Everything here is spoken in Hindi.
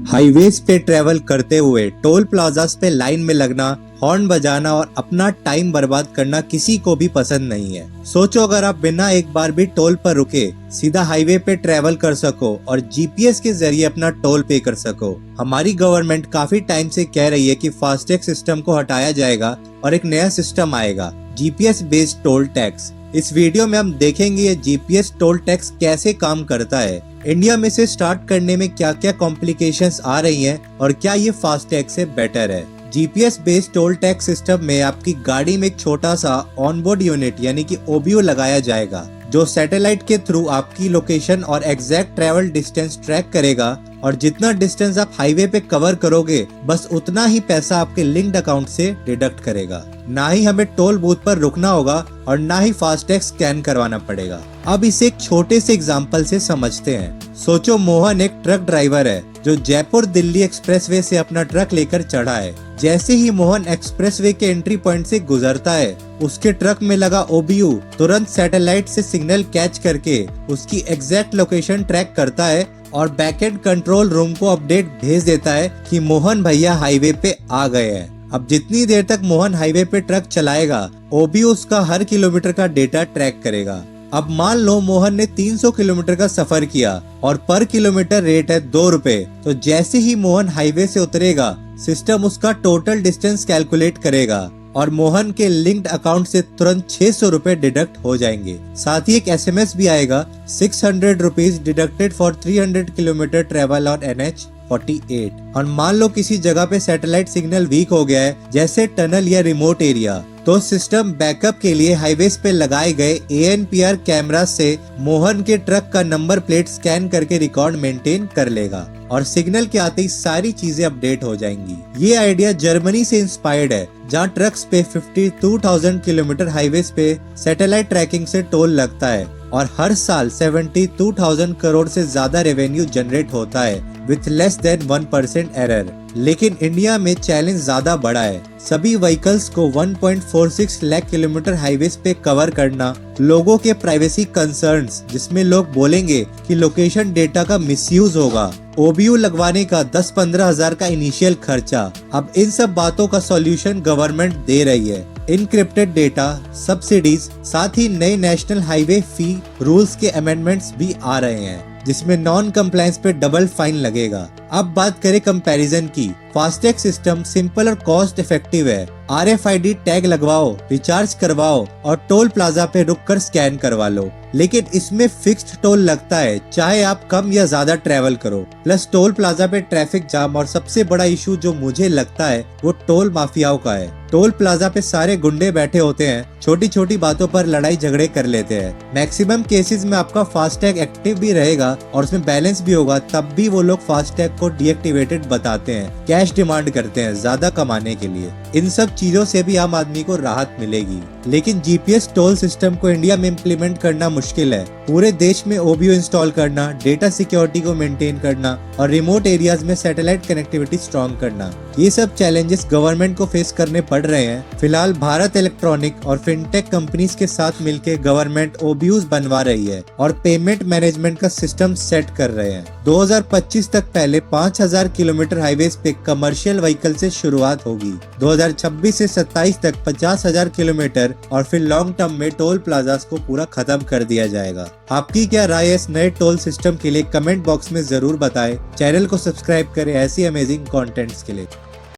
हाईवेज पे ट्रेवल करते हुए टोल प्लाजास पे लाइन में लगना, हॉर्न बजाना और अपना टाइम बर्बाद करना किसी को भी पसंद नहीं है। सोचो अगर आप बिना एक बार भी टोल पर रुके सीधा हाईवे पे ट्रेवल कर सको और जीपीएस के जरिए अपना टोल पे कर सको। हमारी गवर्नमेंट काफी टाइम से कह रही है कि फास्टैग सिस्टम को हटाया जाएगा और एक नया सिस्टम आएगा, जीपीएस बेस्ड टोल टैक्स। इस वीडियो में हम देखेंगे ये जीपीएस टोल टैक्स कैसे काम करता है, इंडिया में से स्टार्ट करने में क्या क्या कॉम्प्लिकेशंस आ रही हैं और क्या ये फास्टैग से बेटर है। GPS based toll tax system में आपकी गाड़ी में एक छोटा सा ऑनबोर्ड यूनिट यानी कि ओबीयू लगाया जाएगा जो सैटेलाइट के थ्रू आपकी लोकेशन और एग्जैक्ट ट्रैवल डिस्टेंस ट्रैक करेगा और जितना डिस्टेंस आप हाईवे पे कवर करोगे बस उतना ही पैसा आपके लिंक्ड अकाउंट से डिडक्ट करेगा। ना ही हमें टोल बूथ पर रुकना होगा और ना ही फास्टैग स्कैन करवाना पड़ेगा। अब इसे एक छोटे से एग्जांपल से समझते हैं। सोचो मोहन एक ट्रक ड्राइवर है जो जयपुर दिल्ली एक्सप्रेसवे से अपना ट्रक लेकर चढ़ा है। जैसे ही मोहन एक्सप्रेसवे के एंट्री पॉइंट से गुजरता है उसके ट्रक में लगा ओबीयू तुरंत सैटेलाइट से सिग्नल कैच करके उसकी एग्जैक्ट लोकेशन ट्रैक करता है और बैकएंड कंट्रोल रूम को अपडेट भेज देता है कि मोहन भैया हाईवे पे आ गए हैं। अब जितनी देर तक मोहन हाईवे पे ट्रक चलाएगा ओबीयू उसका हर किलोमीटर का डेटा ट्रैक करेगा। अब मान लो मोहन ने 300 किलोमीटर का सफर किया और पर किलोमीटर रेट है 2 रुपए, तो जैसे ही मोहन हाईवे से उतरेगा सिस्टम उसका टोटल डिस्टेंस कैलकुलेट करेगा और मोहन के लिंक्ड अकाउंट से तुरंत 600 रुपए डिडक्ट हो जाएंगे। साथ ही एक एसएमएस भी आएगा 600 rupees deducted for 300 kilometre travel on NH48। और मान लो किसी जगह पे सैटेलाइट सिग्नल वीक हो गया है जैसे टनल या रिमोट एरिया, तो सिस्टम बैकअप के लिए हाईवेज पे लगाए गए ANPR कैमरा से मोहन के ट्रक का नंबर प्लेट स्कैन करके रिकॉर्ड मेंटेन कर लेगा और सिग्नल के आते ही सारी चीजें अपडेट हो जाएंगी। ये आइडिया जर्मनी से इंस्पायर्ड है जहाँ ट्रक्स पे 52,000 किलोमीटर हाईवेज पे सैटेलाइट ट्रैकिंग से टोल लगता है और हर साल 72,000 करोड़ से ज्यादा रेवेन्यू जनरेट होता है विथ लेस देन 1% एरर। लेकिन इंडिया में चैलेंज ज्यादा बड़ा है। सभी व्हीकल्स को 1.46 लाख किलोमीटर हाईवेज पे कवर करना, लोगों के प्राइवेसी कंसर्न्स जिसमें लोग बोलेंगे कि लोकेशन डेटा का मिसयूज होगा, ओबीयू लगवाने का 10-15 हजार का इनिशियल खर्चा। अब इन सब बातों का सॉल्यूशन गवर्नमेंट दे रही है। इनक्रिप्टेड डेटा, सब्सिडीज, साथ ही नए नेशनल हाईवे फी रूल्स के अमेंडमेंट्स भी आ रहे हैं जिसमें नॉन कंप्लायंस पे डबल फाइन लगेगा। अब बात करें कंपैरिजन की। फास्टैग सिस्टम सिंपल और कॉस्ट इफेक्टिव है। RFID टैग लगवाओ, रिचार्ज करवाओ और टोल प्लाजा पे रुककर स्कैन करवा लो। लेकिन इसमें फिक्स्ड टोल लगता है चाहे आप कम या ज्यादा ट्रेवल करो। प्लस टोल प्लाजा पे ट्रैफिक जाम और सबसे बड़ा इशू जो मुझे लगता है वो टोल माफियाओं का है। टोल प्लाजा पे सारे गुंडे बैठे होते हैं, छोटी छोटी बातों पर लड़ाई झगड़े कर लेते हैं। मैक्सिमम केसेस में आपका फास्टैग एक्टिव भी रहेगा और उसमें बैलेंस भी होगा, तब भी वो लोग फास्टैग को डीएक्टिवेटेड बताते हैं, कैश डिमांड करते हैं ज्यादा कमाने के लिए। इन सब चीजों से भी आम आदमी को राहत मिलेगी। लेकिन जीपीएस टोल सिस्टम को इंडिया में इम्प्लीमेंट करना मुश्किल है। पूरे देश में ओबीयू इंस्टॉल करना, डेटा सिक्योरिटी को मेंटेन करना और रिमोट एरियाज में सैटेलाइट कनेक्टिविटी स्ट्रॉन्ग करना, ये सब चैलेंजेस गवर्नमेंट को फेस करने पड़ रहे हैं। फिलहाल भारत इलेक्ट्रॉनिक और फिनटेक कंपनीज के साथ मिलकर गवर्नमेंट ओबीयूज बनवा रही है और पेमेंट मैनेजमेंट का सिस्टम सेट कर रहे हैं। 2025 तक पहले 5,000 किलोमीटर हाईवेज पे कमर्शियल व्हीकल से शुरुआत होगी। 2026 से 27 तक 50,000 किलोमीटर और फिर लॉन्ग टर्म में टोल प्लाजास को पूरा खत्म कर दिया जाएगा। आपकी क्या राय है इस नए टोल सिस्टम के लिए? कमेंट बॉक्स में जरूर बताएं। चैनल को सब्सक्राइब करें ऐसी अमेजिंग कंटेंट्स के लिए।